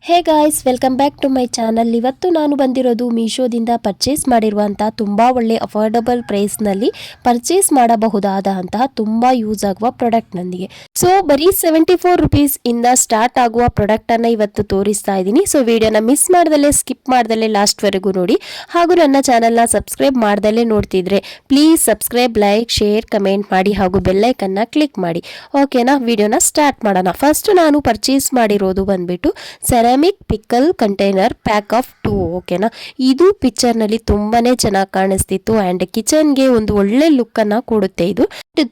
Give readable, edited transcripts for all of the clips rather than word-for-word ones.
Hey guys, welcome back to my channel. ಇವತ್ತು ನಾನು ಬಂದಿರೋದು ಮೀಶೋದಿಂದ ಪರ್ಚೇಸ್ ಮಾಡಿರುವಂತಹ ತುಂಬ ಒಳ್ಳೆ ಅಫೋರ್ಡಬಲ್ ಪ್ರೈಸ್ನಲ್ಲಿ ಪರ್ಚೇಸ್ ಮಾಡಬಹುದಾದಂತಹ ತುಂಬ ಯೂಸ್ ಆಗುವ ಪ್ರಾಡಕ್ಟ್ ನೊಂದಿಗೆ. ಸೊ ಬರೀ 74 ರುಪೀಸ್ ಇಂದ ಸ್ಟಾರ್ಟ್ ಆಗುವ ಪ್ರಾಡಕ್ಟ್ ಅನ್ನ ಇವತ್ತು ತೋರಿಸ್ತಾ ಇದ್ದೀನಿ. ಸೊ ವಿಡಿಯೋನ ಮಿಸ್ ಮಾಡ್ದಲೆ ಸ್ಕಿಪ್ ಮಾಡ್ದಲೆ ಲಾಸ್ಟ್ ವರೆಗೂ ನೋಡಿ. ಹಾಗೂ ನನ್ನ ಚಾನಲ್ನ ಸಬ್ಸ್ಕ್ರೈಬ್ ಮಾಡ್ದಲೆ ನೋಡ್ತಿದ್ರೆ please subscribe, like, share, comment ಮಾಡಿ ಹಾಗೂ ಬೆಲ್ಲೈಕನ್ನ ಕ್ಲಿಕ್ ಮಾಡಿ. ಓಕೆನಾ, ವಿಡಿಯೋನ ಸ್ಟಾರ್ಟ್ ಮಾಡೋಣ. ಫಸ್ಟ್ ನಾನು ಪರ್ಚೇಸ್ ಮಾಡಿರೋದು ಬಂದ್ಬಿಟ್ಟು ceramic pickle container pack of 2. ಓಕೆನಾ, ಇದು ಪಿಕ್ಚರ್ ನಲ್ಲಿ ತುಂಬಾನೇ ಚೆನ್ನಾಗಿ ಕಾಣಿಸ್ತಿತ್ತು ಅಂಡ್ ಕಿಚನ್ಗೆ ಒಂದು ಒಳ್ಳೆ ಲುಕ್ ಅನ್ನ ಕೊಡುತ್ತೆ. ಇದು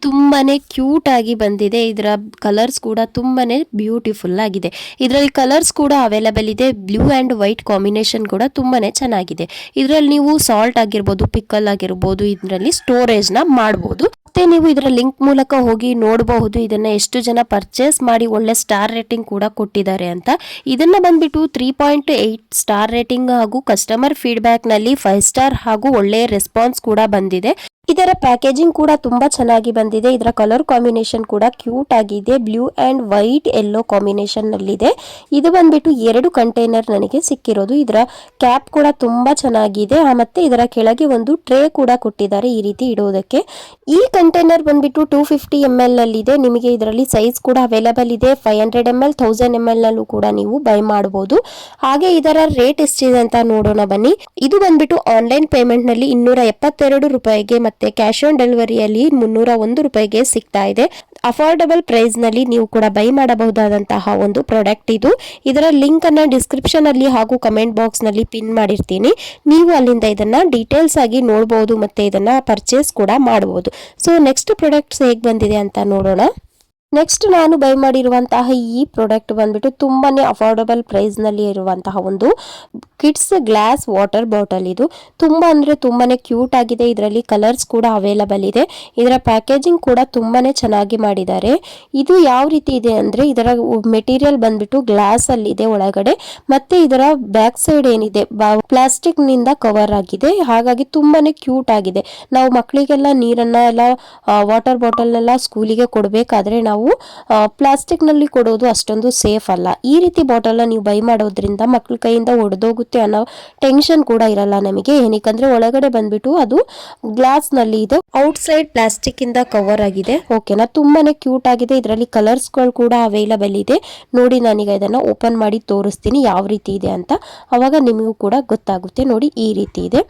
ತುಂಬಾನೇ ಕ್ಯೂಟ್ ಆಗಿ ಬಂದಿದೆ. ಇದರ ಕಲರ್ಸ್ ಕೂಡ ತುಂಬಾನೇ ಬ್ಯೂಟಿಫುಲ್ ಆಗಿದೆ. ಇದರಲ್ಲಿ ಕಲರ್ಸ್ ಕೂಡ ಅವೈಲೇಬಲ್ ಇದೆ. ಬ್ಲೂ ಅಂಡ್ ವೈಟ್ ಕಾಂಬಿನೇಷನ್ ಕೂಡ ತುಂಬಾನೇ ಚೆನ್ನಾಗಿದೆ. ಇದರಲ್ಲಿ ನೀವು ಸಾಲ್ಟ್ ಆಗಿರ್ಬೋದು, ಪಿಕಲ್ ಆಗಿರ್ಬೋದು, ಇದರಲ್ಲಿ ಸ್ಟೋರೇಜ್ ನ ಮಾಡಬಹುದು. ಮತ್ತೆ ನೀವು ಇದರ ಲಿಂಕ್ ಮೂಲಕ ಹೋಗಿ ನೋಡಬಹುದು ಇದನ್ನ ಎಷ್ಟು ಜನ ಪರ್ಚೇಸ್ ಮಾಡಿ ಒಳ್ಳೆ ಸ್ಟಾರ್ ರೇಟಿಂಗ್ ಕೂಡ ಕೊಟ್ಟಿದ್ದಾರೆ ಅಂತ. ಇದನ್ನ ಬಂದ್ಬಿಟ್ಟು 3.8 ಸ್ಟಾರ್ ರೇಟಿಂಗ್ ಹಾಗೂ ಕಸ್ಟಮರ್ ಫೀಡ್ಬ್ಯಾಕ್ ನಲ್ಲಿ 5 ಸ್ಟಾರ್ ಹಾಗೂ ಒಳ್ಳೆ ರೆಸ್ಪಾನ್ಸ್ ಕೂಡ ಬಂದಿದೆ. ಇದರ ಪ್ಯಾಕೇಜಿಂಗ್ ಕೂಡ ತುಂಬಾ ಚೆನ್ನಾಗಿ ಬಂದಿದೆ. ಇದರ ಕಲರ್ ಕಾಂಬಿನೇಷನ್ ಕೂಡ ಕ್ಯೂಟ್ ಆಗಿದೆ. Blue and white yellow combination ನಲ್ಲಿದೆ. ಇದು ಬಂದ್ಬಿಟ್ಟು 2 ಕಂಟೈನರ್ ನನಗೆ ಸಿಕ್ಕಿರೋದು. ಇದರ ಕ್ಯಾಪ್ ಕೂಡ ತುಂಬಾ ಚೆನ್ನಾಗಿದೆ. ಮತ್ತೆ ಇದರ ಕೆಳಗೆ ಒಂದು ಟ್ರೇ ಕೂಡ ಕೊಟ್ಟಿದ್ದಾರೆ ಈ ರೀತಿ ಇಡೋದಕ್ಕೆ. ಈ ಕಂಟೈನರ್ ಬಂದ್ಬಿಟ್ಟು 250 ml ನಲ್ಲಿದೆ. ನಿಮಗೆ ಇದರಲ್ಲಿ ಸೈಜ್ ಕೂಡ ಅವೈಲೇಬಲ್ ಇದೆ. 500 ml, 1000 ml ನಲ್ಲೂ ಕೂಡ ನೀವು ಬೈ ಮಾಡಬಹುದು. ಹಾಗೆ ಇದರ ರೇಟ್ ಎಷ್ಟಿದೆ ಅಂತ ನೋಡೋಣ ಬನ್ನಿ. ಇದು ಬಂದ್ಬಿಟ್ಟು ಆನ್ಲೈನ್ ಪೇಮೆಂಟ್ ನಲ್ಲಿ 272 ರೂಪಾಯಿಗೆ ಮತ್ತೆ ಕ್ಯಾಶ್ ಆನ್ ಡೆಲಿವರಿಯಲ್ಲಿ 301 ರೂಪಾಯಿಗೆ ಸಿಗ್ತಾ ಇದೆ. ಅಫೋರ್ಡಬಲ್ ಪ್ರೈಸ್ ನಲ್ಲಿ ನೀವು ಕೂಡ ಬೈ ಮಾಡಬಹುದಾದಂತಹ ಒಂದು ಪ್ರಾಡಕ್ಟ್ ಇದು. ಇದರ ಲಿಂಕ್ ಅನ್ನ ಡಿಸ್ಕ್ರಿಪ್ಷನ್ ಅಲ್ಲಿ ಹಾಗೂ ಕಮೆಂಟ್ ಬಾಕ್ಸ್ ನಲ್ಲಿ ಪಿನ್ ಮಾಡಿರ್ತೀನಿ. ನೀವು ಅಲ್ಲಿಂದ ಇದನ್ನ ಡೀಟೇಲ್ಸ್ ಆಗಿ ನೋಡಬಹುದು ಮತ್ತೆ ಇದನ್ನ ಪರ್ಚೇಸ್ ಕೂಡ ಮಾಡಬಹುದು. ಸೊ ನೆಕ್ಸ್ಟ್ ಪ್ರಾಡಕ್ಟ್ಸ್ ಹೇಗೆ ಬಂದಿದೆ ಅಂತ ನೋಡೋಣ. ನೆಕ್ಸ್ಟ್ ನಾನು ಬೈ ಮಾಡಿರುವಂತಹ ಈ ಪ್ರಾಡಕ್ಟ್ ಬಂದ್ಬಿಟ್ಟು ತುಂಬಾನೇ ಅಫೋರ್ಡಬಲ್ ಪ್ರೈಸ್ ನಲ್ಲಿ ಇರುವಂತಹ ಒಂದು ಕಿಡ್ಸ್ ಗ್ಲಾಸ್ ವಾಟರ್ ಬಾಟಲ್. ಇದು ತುಂಬಾ ಅಂದ್ರೆ ತುಂಬಾನೇ ಕ್ಯೂಟ್ ಆಗಿದೆ. ಇದರಲ್ಲಿ ಕಲರ್ಸ್ ಕೂಡ ಅವೈಲೇಬಲ್ ಇದೆ. ಇದರ ಪ್ಯಾಕೇಜಿಂಗ್ ಕೂಡ ತುಂಬಾನೇ ಚೆನ್ನಾಗಿ ಮಾಡಿದ್ದಾರೆ. ಇದು ಯಾವ ರೀತಿ ಇದೆ ಅಂದ್ರೆ ಇದರ ಮೆಟೀರಿಯಲ್ ಬಂದ್ಬಿಟ್ಟು ಗ್ಲಾಸ್ ಅಲ್ಲಿ ಇದೆ ಒಳಗಡೆ. ಮತ್ತೆ ಇದರ ಬ್ಯಾಕ್ ಸೈಡ್ ಏನಿದೆ ಪ್ಲಾಸ್ಟಿಕ್ ನಿಂದ ಕವರ್ ಆಗಿದೆ. ಹಾಗಾಗಿ ತುಂಬಾನೇ ಕ್ಯೂಟ್ ಆಗಿದೆ. ನಾವು ಮಕ್ಕಳಿಗೆಲ್ಲ ನೀರನ್ನ ಎಲ್ಲ ವಾಟರ್ ಬಾಟಲ್ ನೆಲ್ಲ ಸ್ಕೂಲಿಗೆ ಕೊಡಬೇಕಾದ್ರೆ ನಾವು ಪ್ಲಾಸ್ಟಿಕ್ ನಲ್ಲಿ ಕೊಡೋದು ಅಷ್ಟೊಂದು ಸೇಫ್ ಅಲ್ಲ. ಈ ರೀತಿ ಬಾಟಲ್ ನೀವು ಬೈ ಮಾಡೋದ್ರಿಂದ ಮಕ್ಕಳ ಕೈಯಿಂದ ಒಡೆದೋಗುತ್ತೆ ಅನ್ನೋ ಟೆನ್ಷನ್ ಕೂಡ ಇರಲ್ಲ ನಮಗೆ. ಏನಕ್ಕಂದ್ರೆ ಒಳಗಡೆ ಬಂದ್ಬಿಟ್ಟು ಅದು ಗ್ಲಾಸ್ ನಲ್ಲಿ ಇದೆ, ಔಟ್ ಸೈಡ್ ಪ್ಲಾಸ್ಟಿಕ್ ಇಂದ ಕವರ್ ಆಗಿದೆ. ಓಕೆನಾ, ತುಂಬಾನೇ ಕ್ಯೂಟ್ ಆಗಿದೆ. ಇದರಲ್ಲಿ ಕಲರ್ಸ್ ಗಳು ಕೂಡ ಅವೈಲೇಬಲ್ ಇದೆ. ನೋಡಿ, ನಾನೀಗ ಇದನ್ನ ಓಪನ್ ಮಾಡಿ ತೋರಿಸ್ತೀನಿ ಯಾವ ರೀತಿ ಇದೆ ಅಂತ. ಅವಾಗ ನಿಮಗೂ ಕೂಡ ಗೊತ್ತಾಗುತ್ತೆ. ನೋಡಿ, ಈ ರೀತಿ ಇದೆ.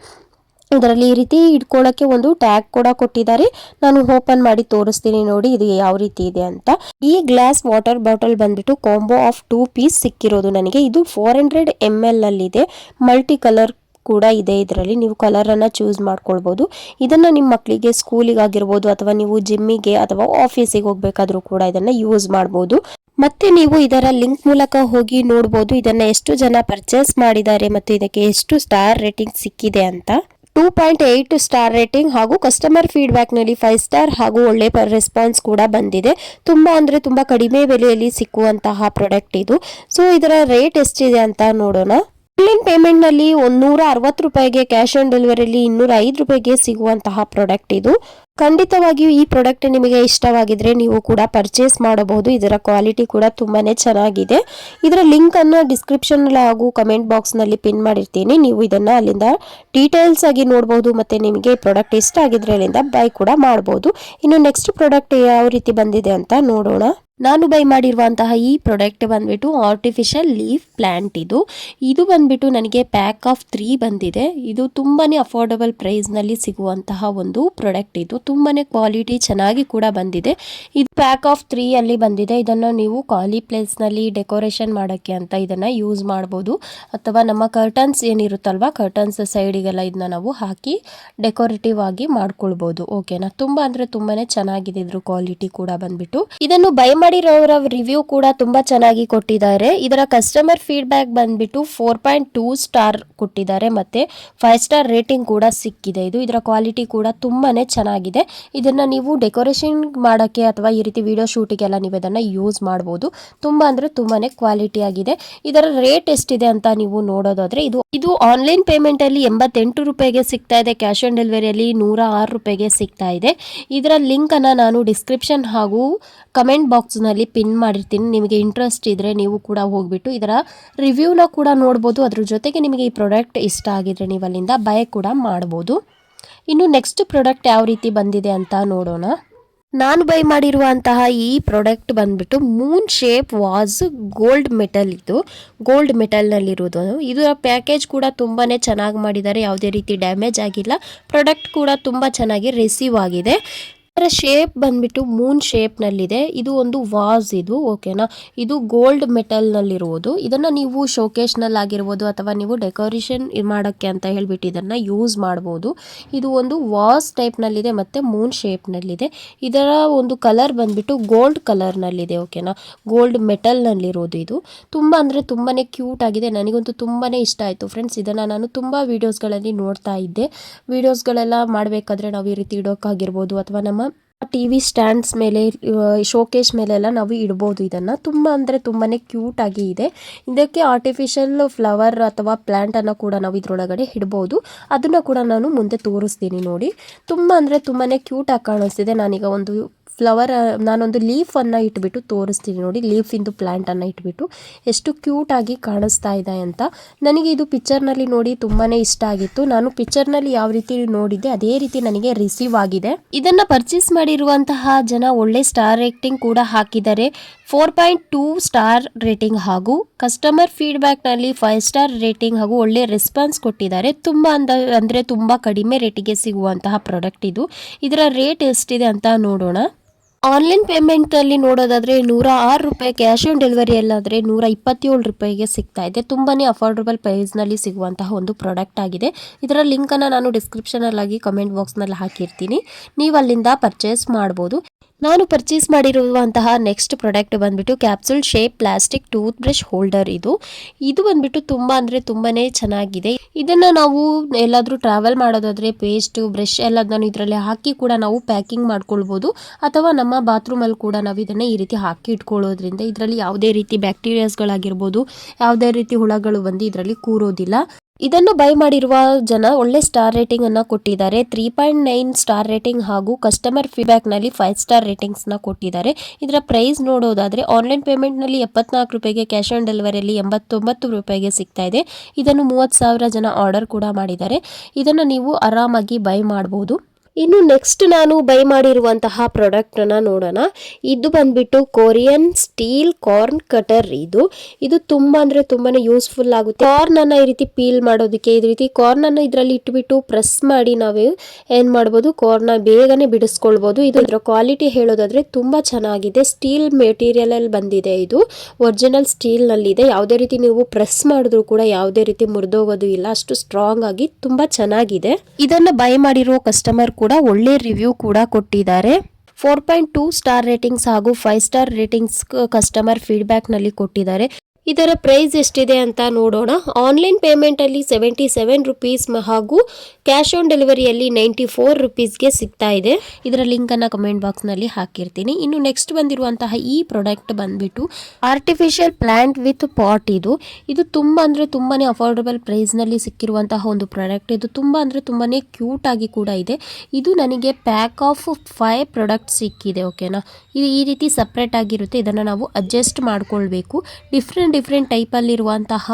ಇದರಲ್ಲಿ ಈ ರೀತಿ ಇಟ್ಕೊಳ್ಳಕ್ಕೆ ಒಂದು ಟ್ಯಾಗ್ ಕೂಡ ಕೊಟ್ಟಿದ್ದಾರೆ. ನಾನು ಓಪನ್ ಮಾಡಿ ತೋರಿಸ್ತೀನಿ ನೋಡಿ ಇದು ಯಾವ ರೀತಿ ಇದೆ ಅಂತ. ಈ ಗ್ಲಾಸ್ ವಾಟರ್ ಬಾಟಲ್ ಬಂದ್ಬಿಟ್ಟು ಕಾಂಬೋ ಆಫ್ 2 ಪೀಸ್ ಸಿಕ್ಕಿರೋದು ನನಗೆ. ಇದು 400 ml ನಲ್ಲಿದೆ. ಮಲ್ಟಿ ಕಲರ್ ಕೂಡ ಇದೆ. ಇದರಲ್ಲಿ ನೀವು ಕಲರ್ ಅನ್ನ ಚೂಸ್ ಮಾಡ್ಕೊಳ್ಬಹುದು. ಇದನ್ನ ನಿಮ್ಮ ಮಕ್ಕಳಿಗೆ ಸ್ಕೂಲಿಗೆ ಆಗಿರ್ಬೋದು ಅಥವಾ ನೀವು ಜಿಮ್ಮಿಗೆ ಅಥವಾ ಆಫೀಸಿಗೆ ಹೋಗ್ಬೇಕಾದ್ರೂ ಕೂಡ ಇದನ್ನ ಯೂಸ್ ಮಾಡಬಹುದು. ಮತ್ತೆ ನೀವು ಇದರ ಲಿಂಕ್ ಮೂಲಕ ಹೋಗಿ ನೋಡಬಹುದು ಇದನ್ನ ಎಷ್ಟು ಜನ ಪರ್ಚೇಸ್ ಮಾಡಿದ್ದಾರೆ ಮತ್ತು ಇದಕ್ಕೆ ಎಷ್ಟು ಸ್ಟಾರ್ ರೇಟಿಂಗ್ ಸಿಕ್ಕಿದೆ ಅಂತ. 2.8 ಸ್ಟಾರ್ ರೇಟಿಂಗ್ ಹಾಗೂ ಕಸ್ಟಮರ್ ಫೀಡ್ಬ್ಯಾಕ್ ನಲ್ಲಿ 5 ಸ್ಟಾರ್ ಹಾಗೂ ಒಳ್ಳೆ ರೆಸ್ಪಾನ್ಸ್ ಕೂಡ ಬಂದಿದೆ. ತುಂಬಾ ಅಂದ್ರೆ ತುಂಬಾ ಕಡಿಮೆ ಬೆಲೆಯಲ್ಲಿ ಸಿಕ್ಕುವಂತಹ ಪ್ರಾಡಕ್ಟ್ ಇದು. ಸೊ ಇದರ ರೇಟ್ ಎಷ್ಟಿದೆ ಅಂತ ನೋಡೋಣ. ಆನ್ಲೈನ್ ಪೇಮೆಂಟ್ ನಲ್ಲಿ 160 ರೂಪಾಯಿಗೆ, ಕ್ಯಾಶ್ ಆನ್ ಡೆಲಿವರಿಯಲ್ಲಿ 205 ರೂಪಾಯಿಗೆ ಸಿಗುವಂತಹ ಪ್ರಾಡಕ್ಟ್ ಇದು. ಖಂಡಿತವಾಗಿಯೂ ಈ ಪ್ರಾಡಕ್ಟ್ ನಿಮಗೆ ಇಷ್ಟವಾಗಿದ್ರೆ ನೀವು ಕೂಡ ಪರ್ಚೇಸ್ ಮಾಡಬಹುದು. ಇದರ ಕ್ವಾಲಿಟಿ ಕೂಡ ತುಂಬಾನೇ ಚೆನ್ನಾಗಿದೆ. ಇದರ ಲಿಂಕ್ ಅನ್ನು ಡಿಸ್ಕ್ರಿಪ್ಷನ್ ಹಾಗೂ ಕಮೆಂಟ್ ಬಾಕ್ಸ್ ನಲ್ಲಿ ಪಿನ್ ಮಾಡಿರ್ತೀನಿ. ನೀವು ಇದನ್ನ ಅಲ್ಲಿಂದ ಡೀಟೇಲ್ಸ್ ಆಗಿ ನೋಡಬಹುದು. ಮತ್ತೆ ನಿಮಗೆ ಪ್ರಾಡಕ್ಟ್ ಇಷ್ಟ ಆಗಿದ್ರೆ ಅಲ್ಲಿಂದ ಬೈ ಕೂಡ ಮಾಡಬಹುದು. ಇನ್ನು ನೆಕ್ಸ್ಟ್ ಪ್ರಾಡಕ್ಟ್ ಯಾವ ರೀತಿ ಬಂದಿದೆ ಅಂತ ನೋಡೋಣ. ನಾನು ಬೈ ಮಾಡಿರುವಂತಹ ಈ ಪ್ರಾಡಕ್ಟ್ ಬಂದ್ಬಿಟ್ಟು ಆರ್ಟಿಫಿಷಿಯಲ್ ಲೀಫ್ ಪ್ಲಾಂಟ್. ಇದು ಬಂದ್ಬಿಟ್ಟು ನನಗೆ ಪ್ಯಾಕ್ ಆಫ್ 3 ಬಂದಿದೆ. ಇದು ತುಂಬಾನೇ ಅಫೋರ್ಡಬಲ್ ಪ್ರೈಸ್ ನಲ್ಲಿ ಸಿಗುವಂತಹ ಒಂದು ಪ್ರಾಡಕ್ಟ್. ಇದು ತುಂಬಾನೇ ಕ್ವಾಲಿಟಿ ಚೆನ್ನಾಗಿ ಕೂಡ ಬಂದಿದೆ. ಇದು ಪ್ಯಾಕ್ ಆಫ್ 3 ಅಲ್ಲಿ ಬಂದಿದೆ. ಇದನ್ನ ನೀವು ಖಾಲಿ ಪ್ಲೇಸ್ ನಲ್ಲಿ ಡೆಕೋರೇಷನ್ ಮಾಡಕ್ಕೆ ಅಂತ ಇದನ್ನ ಯೂಸ್ ಮಾಡಬಹುದು. ಅಥವಾ ನಮ್ಮ ಕರ್ಟನ್ಸ್ ಏನಿರುತ್ತಲ್ವಾ, ಕರ್ಟನ್ಸ್ ಸೈಡಿಗೆಲ್ಲ ಇದನ್ನ ನಾವು ಹಾಕಿ ಡೆಕೋರೇಟಿವ್ ಆಗಿ ಮಾಡ್ಕೊಳ್ಬಹುದು. ಓಕೆನಾ, ತುಂಬಾ ಅಂದ್ರೆ ತುಂಬಾನೇ ಚೆನ್ನಾಗಿದೆ. ಇದ್ರ ಕ್ವಾಲಿಟಿ ಕೂಡ ಬಂದ್ಬಿಟ್ಟು ಇದನ್ನು ಬೈ ಮಾಡಿರೋರ ರಿವ್ಯೂ ಕೂಡ ತುಂಬಾ ಚೆನ್ನಾಗಿ ಕೊಟ್ಟಿದ್ದಾರೆ. ಇದರ ಕಸ್ಟಮರ್ ಫೀಡ್ಬ್ಯಾಕ್ ಬಂದ್ಬಿಟ್ಟು 4.2 ಸ್ಟಾರ್ ಕೊಟ್ಟಿದ್ದಾರೆ ಮತ್ತೆ 5 ಸ್ಟಾರ್ ರೇಟಿಂಗ್ ಕೂಡ ಸಿಕ್ಕಿದೆ. ಇದರ ಕ್ವಾಲಿಟಿ ಕೂಡ ತುಂಬಾನೇ ಚೆನ್ನಾಗಿದೆ. ಆಗಿದೆ. ಇದನ್ನು ನೀವು ಡೆಕೋರೇಷನ್ ಮಾಡೋಕ್ಕೆ ಅಥವಾ ಈ ರೀತಿ ವಿಡಿಯೋ ಶೂಟಿಗೆಲ್ಲ ನೀವು ಇದನ್ನು ಯೂಸ್ ಮಾಡ್ಬೋದು. ತುಂಬ ಅಂದರೆ ತುಂಬಾ ಕ್ವಾಲಿಟಿ ಆಗಿದೆ. ಇದರ ರೇಟ್ ಎಷ್ಟಿದೆ ಅಂತ ನೀವು ನೋಡೋದಾದರೆ ಇದು ಆನ್ಲೈನ್ ಪೇಮೆಂಟಲ್ಲಿ 88 ರೂಪಾಯಿಗೆ ಸಿಗ್ತಾ ಇದೆ. ಕ್ಯಾಶ್ ಆನ್ ಡೆಲಿವರಿಯಲ್ಲಿ 106 ರೂಪಾಯಿಗೆ ಸಿಗ್ತಾ ಇದೆ. ಇದರ ಲಿಂಕನ್ನು ನಾನು ಡಿಸ್ಕ್ರಿಪ್ಷನ್ ಹಾಗೂ ಕಮೆಂಟ್ ಬಾಕ್ಸ್ನಲ್ಲಿ ಪಿನ್ ಮಾಡಿರ್ತೀನಿ. ನಿಮಗೆ ಇಂಟ್ರೆಸ್ಟ್ ಇದ್ದರೆ ನೀವು ಕೂಡ ಹೋಗಿಬಿಟ್ಟು ಇದರ ರಿವ್ಯೂನ ಕೂಡ ನೋಡ್ಬೋದು. ಅದ್ರ ಜೊತೆಗೆ ನಿಮಗೆ ಈ ಪ್ರಾಡಕ್ಟ್ ಇಷ್ಟ ಆಗಿದ್ರೆ ನೀವು ಅಲ್ಲಿಂದ ಬೈ ಕೂಡ ಮಾಡ್ಬೋದು. ಇನ್ನು ನೆಕ್ಸ್ಟ್ ಪ್ರಾಡಕ್ಟ್ ಯಾವ ರೀತಿ ಬಂದಿದೆ ಅಂತ ನೋಡೋಣ. ನಾನು ಬೈ ಮಾಡಿರುವಂತಹ ಈ ಪ್ರಾಡಕ್ಟ್ ಬಂದ್ಬಿಟ್ಟು Moon shape was gold metal. ಇದು ಗೋಲ್ಡ್ ಮೆಟಲ್ನಲ್ಲಿರೋದು. ಇದರ ಪ್ಯಾಕೇಜ್ ಕೂಡ ತುಂಬಾ ಚೆನ್ನಾಗಿ ಮಾಡಿದ್ದಾರೆ. ಯಾವುದೇ ರೀತಿ ಡ್ಯಾಮೇಜ್ ಆಗಿಲ್ಲ. ಪ್ರಾಡಕ್ಟ್ ಕೂಡ ತುಂಬ ಚೆನ್ನಾಗಿ ರಿಸೀವ್ ಆಗಿದೆ. ಇದರ ಶೇಪ್ ಬಂದ್ಬಿಟ್ಟು ಮೂನ್ ಶೇಪ್ನಲ್ಲಿದೆ. ಇದು ಒಂದು ವಾಸ್ ಇದು, ಓಕೆನಾ. ಇದು ಗೋಲ್ಡ್ ಮೆಟಲ್ನಲ್ಲಿರುವುದು. ಇದನ್ನು ನೀವು ಶೋಕೇಶ್ನಲ್ಲಿ ಆಗಿರ್ಬೋದು ಅಥವಾ ನೀವು ಡೆಕೋರೇಷನ್ ಮಾಡೋಕ್ಕೆ ಅಂತ ಹೇಳ್ಬಿಟ್ಟು ಇದನ್ನು ಯೂಸ್ ಮಾಡ್ಬೋದು. ಇದು ಒಂದು ವಾಸ್ ಟೈಪ್ನಲ್ಲಿದೆ ಮತ್ತು ಮೂನ್ ಶೇಪ್ನಲ್ಲಿದೆ. ಇದರ ಒಂದು ಕಲರ್ ಬಂದ್ಬಿಟ್ಟು ಗೋಲ್ಡ್ ಕಲರ್ನಲ್ಲಿದೆ, ಓಕೆನಾ. ಗೋಲ್ಡ್ ಮೆಟಲ್ನಲ್ಲಿರೋದು ಇದು. ತುಂಬ ಅಂದರೆ ತುಂಬಾ ಕ್ಯೂಟ್ ಆಗಿದೆ. ನನಗಂತೂ ತುಂಬಾ ಇಷ್ಟ ಆಯಿತು ಫ್ರೆಂಡ್ಸ್. ಇದನ್ನು ನಾನು ತುಂಬ ವೀಡಿಯೋಸ್ಗಳಲ್ಲಿ ನೋಡ್ತಾ ಇದ್ದೆ. ವೀಡಿಯೋಸ್ಗಳೆಲ್ಲ ಮಾಡಬೇಕಾದ್ರೆ ನಾವು ಈ ರೀತಿ ಇಡೋಕ್ಕಾಗಿರ್ಬೋದು ಅಥವಾ ನಮ್ಮ ಟಿವಿ ಸ್ಟ್ಯಾಂಡ್ಸ್ ಮೇಲೆ, ಶೋಕೇಸ್ ಮೇಲೆಲ್ಲ ನಾವು ಇಡ್ಬೋದು. ಇದನ್ನು ತುಂಬ ಅಂದರೆ ತುಂಬಾ ಕ್ಯೂಟ್ ಆಗಿ ಇದೆ. ಇದಕ್ಕೆ ಆರ್ಟಿಫಿಷಿಯಲ್ ಫ್ಲವರ್ ಅಥವಾ ಪ್ಲ್ಯಾಂಟನ್ನು ಕೂಡ ನಾವು ಇದರೊಳಗಡೆ ಇಡ್ಬೋದು. ಅದನ್ನು ಕೂಡ ನಾನು ಮುಂದೆ ತೋರಿಸ್ತೀನಿ ನೋಡಿ. ತುಂಬ ಅಂದರೆ ತುಂಬಾ ಕ್ಯೂಟ್ ಆಗಿ ಕಾಣಿಸ್ತಿದೆ. ನಾನೀಗ ಒಂದು ನಾನೊಂದು ಲೀಫನ್ನು ಇಟ್ಬಿಟ್ಟು ತೋರಿಸ್ತೀನಿ ನೋಡಿ. ಲೀಫಿಂದು ಪ್ಲ್ಯಾಂಟನ್ನು ಇಟ್ಬಿಟ್ಟು ಎಷ್ಟು ಕ್ಯೂಟ್ ಆಗಿ ಕಾಣಿಸ್ತಾ ಇದೆ ಅಂತ. ನನಗೆ ಇದು ಪಿಕ್ಚರ್ನಲ್ಲಿ ನೋಡಿ ತುಂಬಾ ಇಷ್ಟ ಆಗಿತ್ತು. ನಾನು ಪಿಕ್ಚರ್ನಲ್ಲಿ ಯಾವ ರೀತಿ ನೋಡಿದ್ದೆ ಅದೇ ರೀತಿ ನನಗೆ ರಿಸೀವ್ ಆಗಿದೆ. ಇದನ್ನು ಪರ್ಚೇಸ್ ಮಾಡಿರುವಂತಹ ಜನ ಒಳ್ಳೆ ಸ್ಟಾರ್ ರೇಟಿಂಗ್ ಕೂಡ ಹಾಕಿದ್ದಾರೆ. 4.2 ಸ್ಟಾರ್ ರೇಟಿಂಗ್ ಹಾಗೂ ಕಸ್ಟಮರ್ ಫೀಡ್ಬ್ಯಾಕ್ನಲ್ಲಿ 5 ಸ್ಟಾರ್ ರೇಟಿಂಗ್ ಹಾಗೂ ಒಳ್ಳೆ ರೆಸ್ಪಾನ್ಸ್ ಕೊಟ್ಟಿದ್ದಾರೆ. ತುಂಬ ಅಂದರೆ ತುಂಬ ಕಡಿಮೆ ರೇಟಿಗೆ ಸಿಗುವಂತಹ ಪ್ರಾಡಕ್ಟ್ ಇದು. ಇದರ ರೇಟ್ ಎಷ್ಟಿದೆ ಅಂತ ನೋಡೋಣ. ಆನ್ಲೈನ್ ಪೇಮೆಂಟಲ್ಲಿ ನೋಡೋದಾದರೆ 106 ರೂಪಾಯಿ, ಕ್ಯಾಶ್ ಆನ್ ಡೆಲಿವರಿಯಲ್ಲಾದರೆ 127 ರೂಪಾಯಿಗೆ ಸಿಗ್ತಾ ಇದೆ. ತುಂಬಾ ಅಫೋರ್ಡಬಲ್ ಪ್ರೈಸ್ನಲ್ಲಿ ಸಿಗುವಂತಹ ಒಂದು ಪ್ರಾಡಕ್ಟ್ ಆಗಿದೆ. ಇದರ ಲಿಂಕನ್ನು ನಾನು ಡಿಸ್ಕ್ರಿಪ್ಷನಲ್ಲಾಗಿ ಕಮೆಂಟ್ ಬಾಕ್ಸ್ನಲ್ಲಿ ಹಾಕಿರ್ತೀನಿ. ನೀವು ಅಲ್ಲಿಂದ ಪರ್ಚೇಸ್ ಮಾಡ್ಬೋದು. ನಾನು ಪರ್ಚೇಸ್ ಮಾಡಿರುವಂತಹ ನೆಕ್ಸ್ಟ್ ಪ್ರಾಡಕ್ಟ್ ಬಂದ್ಬಿಟ್ಟು capsule shape plastic tooth brush holder. ಇದು ಬಂದ್ಬಿಟ್ಟು ತುಂಬ ಅಂದರೆ ತುಂಬಾ ಚೆನ್ನಾಗಿದೆ. ಇದನ್ನು ನಾವು ಎಲ್ಲಾದರೂ ಟ್ರಾವೆಲ್ ಮಾಡೋದಾದರೆ ಪೇಸ್ಟ್ ಬ್ರಷ್ ಎಲ್ಲದನ್ನು ಇದರಲ್ಲಿ ಹಾಕಿ ಕೂಡ ನಾವು ಪ್ಯಾಕಿಂಗ್ ಮಾಡ್ಕೊಳ್ಬೋದು. ಅಥವಾ ನಮ್ಮ ಬಾತ್ರೂಮಲ್ಲಿ ಕೂಡ ನಾವು ಇದನ್ನು ಈ ರೀತಿ ಹಾಕಿ ಇಟ್ಕೊಳ್ಳೋದ್ರಿಂದ ಇದರಲ್ಲಿ ಯಾವುದೇ ರೀತಿ ಬ್ಯಾಕ್ಟೀರಿಯಾಸ್ಗಳಾಗಿರ್ಬೋದು, ಯಾವುದೇ ರೀತಿ ಹುಳಗಳು ಬಂದು ಇದರಲ್ಲಿ ಕೂರೋದಿಲ್ಲ. ಇದನ್ನು ಬೈ ಮಾಡಿರುವ ಜನ ಒಳ್ಳೆ ಸ್ಟಾರ್ ರೇಟಿಂಗ್ ಅನ್ನು ಕೊಟ್ಟಿದ್ದಾರೆ. 3.9 ಸ್ಟಾರ್ ರೇಟಿಂಗ್ ಹಾಗೂ ಕಸ್ಟಮರ್ ಫೀಡ್ಬ್ಯಾಕ್ನಲ್ಲಿ 5 ಸ್ಟಾರ್ ರೇಟಿಂಗ್ಸ್ನ ಕೊಟ್ಟಿದ್ದಾರೆ. ಇದರ ಪ್ರೈಸ್ ನೋಡೋದಾದರೆ ಆನ್ಲೈನ್ ಪೇಮೆಂಟ್ನಲ್ಲಿ 74 ರೂಪಾಯಿಗೆ, ಕ್ಯಾಶ್ ಆನ್ ಡೆಲಿವರಿಯಲ್ಲಿ 89 ರೂಪಾಯಿಗೆ ಸಿಗ್ತಾ ಇದೆ. ಇದನ್ನು 30,000 ಜನ ಆರ್ಡರ್ ಕೂಡ ಮಾಡಿದ್ದಾರೆ. ಇದನ್ನು ನೀವು ಆರಾಮಾಗಿ ಬೈ ಮಾಡ್ಬೋದು. ಇನ್ನು ನೆಕ್ಸ್ಟ್ ನಾನು ಬೈ ಮಾಡಿರುವಂತಹ ಪ್ರಾಡಕ್ಟನ್ನು ನೋಡೋಣ. ಇದು ಬಂದ್ಬಿಟ್ಟು ಕೊರಿಯನ್ ಸ್ಟೀಲ್ ಕಾರ್ನ್ ಕಟರ್. ಇದು ತುಂಬ ಅಂದರೆ ತುಂಬಾ ಯೂಸ್ಫುಲ್ ಆಗುತ್ತೆ. ಕಾರ್ನನ್ನು ಈ ರೀತಿ ಪೀಲ್ ಮಾಡೋದಕ್ಕೆ ಈ ರೀತಿ ಕಾರ್ನನ್ನು ಇದರಲ್ಲಿ ಇಟ್ಬಿಟ್ಟು ಪ್ರೆಸ್ ಮಾಡಿ ನಾವು ಏನು ಮಾಡ್ಬೋದು, ಕಾರ್ನ ಬೇಗನೆ ಬಿಡಿಸ್ಕೊಳ್ಬೋದು. ಇದರ ಕ್ವಾಲಿಟಿ ಹೇಳೋದಾದರೆ ತುಂಬ ಚೆನ್ನಾಗಿದೆ. ಸ್ಟೀಲ್ ಮೆಟೀರಿಯಲಲ್ಲಿ ಬಂದಿದೆ. ಇದು ಒರಿಜಿನಲ್ ಸ್ಟೀಲ್ನಲ್ಲಿದೆ. ಯಾವುದೇ ರೀತಿ ನೀವು ಪ್ರೆಸ್ ಮಾಡಿದ್ರು ಕೂಡ ಯಾವುದೇ ರೀತಿ ಮುರಿದೋಗೋದು ಇಲ್ಲ. ಅಷ್ಟು ಸ್ಟ್ರಾಂಗ್ ಆಗಿ ತುಂಬ ಚೆನ್ನಾಗಿದೆ. ಇದನ್ನು ಬೈ ಮಾಡಿರೋ ಕಸ್ಟಮರ್ ಕೂಡ ಒಳ್ಳೆ ರಿವ್ಯೂ ಕೂಡ ಕೊಟ್ಟಿದ್ದಾರೆ. 4.2 ಸ್ಟಾರ್ ರೇಟಿಂಗ್ಸ್ ಹಾಗೂ 5 ಸ್ಟಾರ್ ರೇಟಿಂಗ್ಸ್ ಕಸ್ಟಮರ್ ಫೀಡ್ಬ್ಯಾಕ್ನಲ್ಲಿ ಕೊಟ್ಟಿದ್ದಾರೆ. ಇದರ ಪ್ರೈಸ್ ಎಷ್ಟಿದೆ ಅಂತ ನೋಡೋಣ. ಆನ್ಲೈನ್ ಪೇಮೆಂಟಲ್ಲಿ 77 ರೂಪೀಸ್ ಹಾಗೂ ಕ್ಯಾಶ್ ಆನ್ ಡೆಲಿವರಿಯಲ್ಲಿ 94 ರೂಪೀಸ್ಗೆ ಸಿಗ್ತಾ ಇದೆ. ಇದರ ಲಿಂಕನ್ನು ಕಮೆಂಟ್ ಬಾಕ್ಸ್ನಲ್ಲಿ ಹಾಕಿರ್ತೀನಿ. ಇನ್ನು ನೆಕ್ಸ್ಟ್ ಬಂದಿರುವಂತಹ ಈ ಪ್ರಾಡಕ್ಟ್ ಬಂದ್ಬಿಟ್ಟು ಆರ್ಟಿಫಿಷಿಯಲ್ ಪ್ಲಾಂಟ್ ವಿತ್ ಪಾಟ್. ಇದು ತುಂಬ ಅಂದರೆ ತುಂಬಾ ಅಫೋರ್ಡಬಲ್ ಪ್ರೈಸ್ನಲ್ಲಿ ಸಿಕ್ಕಿರುವಂತಹ ಒಂದು ಪ್ರಾಡಕ್ಟ್. ಇದು ತುಂಬ ಅಂದರೆ ತುಂಬಾ ಕ್ಯೂಟ್ ಆಗಿ ಕೂಡ ಇದೆ. ಇದು ನನಗೆ ಪ್ಯಾಕ್ ಆಫ್ 5 ಪ್ರಾಡಕ್ಟ್ ಸಿಕ್ಕಿದೆ, ಓಕೆನಾ. ಇದು ಈ ರೀತಿ ಸಪ್ರೇಟ್ ಆಗಿರುತ್ತೆ. ಇದನ್ನು ನಾವು ಅಡ್ಜಸ್ಟ್ ಮಾಡ್ಕೊಳ್ಬೇಕು. ಡಿಫ್ರೆಂಟ್ ಟೈಪಲ್ಲಿರುವಂತಹ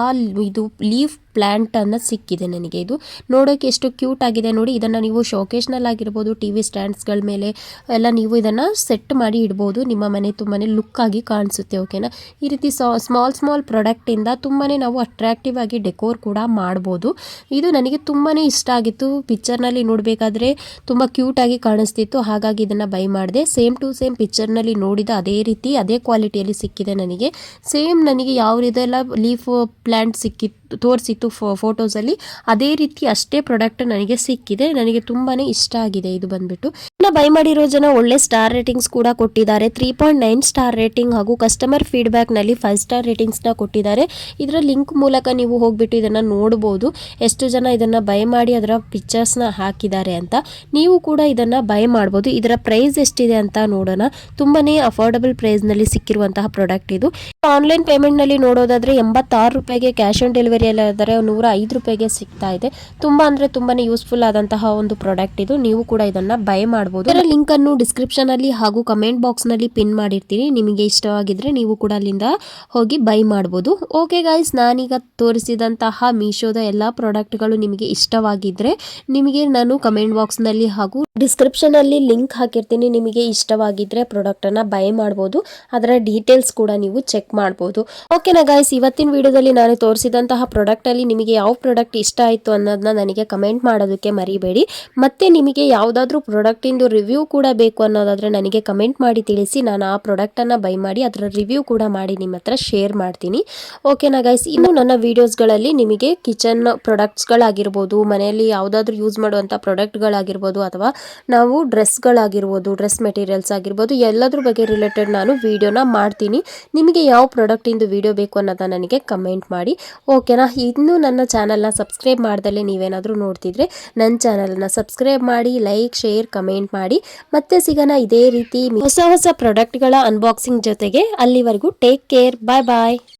ಇದು ಲೀಫ್ ಪ್ಲ್ಯಾಂಟ್ ಅನ್ನು ಸಿಕ್ಕಿದೆ ನನಗೆ. ಇದು ನೋಡೋಕೆ ಎಷ್ಟು ಕ್ಯೂಟ್ ಆಗಿದೆ ನೋಡಿ. ಇದನ್ನು ನೀವು ಶೋಕೇಶ್ನಲ್ಲಿ ಆಗಿರ್ಬೋದು, ಟಿ ವಿ ಸ್ಟ್ಯಾಂಡ್ಸ್ಗಳ ಮೇಲೆ ಎಲ್ಲ ನೀವು ಇದನ್ನು ಸೆಟ್ ಮಾಡಿ ಇಡ್ಬೋದು. ನಿಮ್ಮ ಮನೆ ತುಂಬಾ ಲುಕ್ ಆಗಿ ಕಾಣಿಸುತ್ತೆ, ಓಕೆನಾ. ಈ ರೀತಿ ಸ್ಮಾಲ್ ಪ್ರಾಡಕ್ಟಿಂದ ತುಂಬಾ ನಾವು ಅಟ್ರಾಕ್ಟಿವ್ ಆಗಿ ಡೆಕೋರ್ ಕೂಡ ಮಾಡ್ಬೋದು. ಇದು ನನಗೆ ತುಂಬಾ ಇಷ್ಟ ಆಗಿತ್ತು. ಪಿಕ್ಚರ್ನಲ್ಲಿ ನೋಡಬೇಕಾದ್ರೆ ತುಂಬ ಕ್ಯೂಟ್ ಆಗಿ ಕಾಣಿಸ್ತಿತ್ತು. ಹಾಗಾಗಿ ಇದನ್ನು ಬೈ ಮಾಡಿದೆ. ಸೇಮ್ ಟು ಸೇಮ್ ಪಿಕ್ಚರ್ನಲ್ಲಿ ನೋಡಿದ ಅದೇ ರೀತಿ ಅದೇ ಕ್ವಾಲಿಟಿಯಲ್ಲಿ ಸಿಕ್ಕಿದೆ ನನಗೆ. ಸೇಮ್ ನನಗೆ ಯಾವ ಇದೆಲ್ಲ ಲೀಫ್ ಪ್ಲ್ಯಾಂಟ್ ತೋರಿಸಿತ್ತು ಫೋಟೋಸಲ್ಲಿ ಅದೇ ರೀತಿ ಅಷ್ಟೇ ಪ್ರಾಡಕ್ಟ್ ನನಗೆ ಸಿಕ್ಕಿದೆ. ನನಗೆ ತುಂಬಾ ಇಷ್ಟ ಆಗಿದೆ ಇದು ಬಂದ್ಬಿಟ್ಟು. ಬೈ ಮಾಡಿರೋ ಜನ ಒಳ್ಳೆ ಸ್ಟಾರ್ ರೇಟಿಂಗ್ಸ್ ಕೂಡ ಕೊಟ್ಟಿದ್ದಾರೆ. 3.9 ಸ್ಟಾರ್ ರೇಟಿಂಗ್ ಹಾಗೂ ಕಸ್ಟಮರ್ ಫೀಡ್ಬ್ಯಾಕ್ ನಲ್ಲಿ 5 ಸ್ಟಾರ್ ರೇಟಿಂಗ್ಸ್ ನ ಕೊಟ್ಟಿದ್ದಾರೆ. ಇದರ ಲಿಂಕ್ ಮೂಲಕ ನೀವು ಹೋಗ್ಬಿಟ್ಟು ಇದನ್ನ ನೋಡಬಹುದು. ಎಷ್ಟು ಜನ ಇದನ್ನ ಬೈ ಮಾಡಿ ಅದರ ಪಿಕ್ಚರ್ಸ್ ನ ಹಾಕಿದ್ದಾರೆ ಅಂತ. ನೀವು ಕೂಡ ಇದನ್ನ ಬೈ ಮಾಡಬಹುದು. ಇದರ ಪ್ರೈಸ್ ಎಷ್ಟಿದೆ ಅಂತ ನೋಡೋಣ. ತುಂಬಾನೇ ಅಫೋರ್ಡಬಲ್ ಪ್ರೈಸ್ ನಲ್ಲಿ ಸಿಕ್ಕಿರುವಂತಹ ಪ್ರಾಡಕ್ಟ್ ಇದು. ಆನ್ಲೈನ್ ಪೇಮೆಂಟ್ ನಲ್ಲಿ ನೋಡೋದಾದ್ರೆ 86 ರೂಪಾಯಿಗೆ ಕ್ಯಾಶ್ ಆನ್ ಡೆಲಿವರಿ ಎಲ್ಲ ಇದ್ದಾರೆ. 105 ರೂಪಾಯಿಗೆ ಸಿಗ್ತಾ ಇದೆ. ತುಂಬಾನೇ ಯೂಸ್ಫುಲ್ ಆದಂತಹ ಒಂದು ಪ್ರಾಡಕ್ಟ್ ಇದು. ನೀವು ಕೂಡ ಇದನ್ನ ಬೈ ಮಾಡಬಹುದು. ಇದರ ಲಿಂಕ್ ಅನ್ನು ಡಿಸ್ಕ್ರಿಪ್ಷನ್ ಅಲ್ಲಿ ಹಾಗೂ ಕಮೆಂಟ್ ಬಾಕ್ಸ್ ನಲ್ಲಿ ಪಿನ್ ಮಾಡಿರ್ತೀನಿ. ನಿಮಗೆ ಇಷ್ಟವಾಗಿದ್ರೆ ನೀವು ಕೂಡ ಅಲ್ಲಿಂದ ಹೋಗಿ ಬೈ ಮಾಡಬಹುದು. ಓಕೆ ಗೈಸ್, ನಾನೀಗ ತೋರಿಸಿದಂತಹ ಮೀಶೋದ ಎಲ್ಲಾ ಪ್ರಾಡಕ್ಟ್ಗಳು ನಿಮಗೆ ಇಷ್ಟವಾಗಿದ್ರೆ ನಿಮಗೆ ನಾನು ಕಮೆಂಟ್ ಬಾಕ್ಸ್ ನಲ್ಲಿ ಹಾಗೂ ಡಿಸ್ಕ್ರಿಪ್ಷನ್ ಅಲ್ಲಿ ಲಿಂಕ್ ಹಾಕಿರ್ತೀನಿ. ನಿಮಗೆ ಇಷ್ಟವಾಗಿದ್ರೆ ಪ್ರಾಡಕ್ಟ್ ಅನ್ನ ಬೈ ಮಾಡಬಹುದು. ಅದರ ಡೀಟೇಲ್ಸ್ ಕೂಡ ನೀವು ಚೆಕ್ ಮಾಡಬಹುದು. ಓಕೆನಾ ಗೈಸ್, ಇವತ್ತಿನ ವಿಡಿಯೋದಲ್ಲಿ ನಾನು ತೋರಿಸಿದಂತಹ ಪ್ರಾಡಕ್ಟ್ ಅಲ್ಲಿ ನಿಮಗೆ ಯಾವ ಪ್ರಾಡಕ್ಟ್ ಇಷ್ಟ ಆಯ್ತು ಅನ್ನೋದನ್ನ ನನಗೆ ಕಮೆಂಟ್ ಮಾಡೋದಕ್ಕೆ ಮರಿಬೇಡಿ. ಮತ್ತೆ ನಿಮಗೆ ಯಾವುದಾದ್ರೂ ಪ್ರಾಡಕ್ಟ್ ಇಂದು ರಿವ್ಯೂ ಕೂಡ ಬೇಕು ಅನ್ನೋದಾದ್ರೆ ನನಗೆ ಕಮೆಂಟ್ ಮಾಡಿ ತಿಳಿಸಿ. ನಾನು ಆ ಪ್ರಾಡಕ್ಟ್ ಅನ್ನ ಬೈ ಮಾಡಿ ಅದರ ರಿವ್ಯೂ ಕೂಡ ಮಾಡಿ ನಿಮ್ಮ ಹತ್ರ ಶೇರ್ ಮಾಡ್ತೀನಿ. ಓಕೆನಾ ಗೈಸ್, ಇನ್ನು ನನ್ನ ವಿಡಿಯೋಸ್ಗಳಲ್ಲಿ ನಿಮಗೆ ಕಿಚನ್ ಪ್ರಾಡಕ್ಟ್ಸ್ಗಳಾಗಿರ್ಬೋದು, ಮನೆಯಲ್ಲಿ ಯಾವುದಾದ್ರೂ ಯೂಸ್ ಮಾಡುವಂಥ ಪ್ರಾಡಕ್ಟ್ಗಳಾಗಿರ್ಬೋದು, ಅಥವಾ ನಾವು ಡ್ರೆಸ್ಗಳಾಗಿರ್ಬೋದು, ಡ್ರೆಸ್ ಮೆಟೀರಿಯಲ್ಸ್ ಆಗಿರ್ಬೋದು, ಎಲ್ಲದ್ರ ಬಗ್ಗೆ ರಿಲೇಟೆಡ್ ನಾನು ವಿಡಿಯೋನ ಮಾಡ್ತೀನಿ. ನಿಮಗೆ ಯಾವ ಪ್ರಾಡಕ್ಟ್ ಇಂದು ವಿಡಿಯೋ ಬೇಕು ಅನ್ನೋದನ್ನ ನನಗೆ ಕಮೆಂಟ್ ಮಾಡಿ. ಓಕೆನಾ, ಇನ್ನು ನನ್ನ ಚಾನಲ್ನ ಸಬ್ಸ್ಕ್ರೈಬ್ ಮಾಡ್ದಲ್ಲೇ ನೀವೇನಾದರೂ ನೋಡ್ತಿದ್ರೆ ನನ್ನ ಚಾನಲ್ನ ಸಬ್ಸ್ಕ್ರೈಬ್ ಮಾಡಿ, ಲೈಕ್, ಶೇರ್, ಕಮೆಂಟ್ ಮಾಡಿ. ಮತ್ತೆ ಸಿಗೋಣ ಇದೇ ರೀತಿ ಹೊಸ ಪ್ರಾಡಕ್ಟ್ಗಳ ಅನ್ಬಾಕ್ಸಿಂಗ್ ಜೊತೆಗೆ. ಅಲ್ಲಿವರೆಗೂ ಟೇಕ್ ಕೇರ್, ಬಾಯ್ ಬಾಯ್.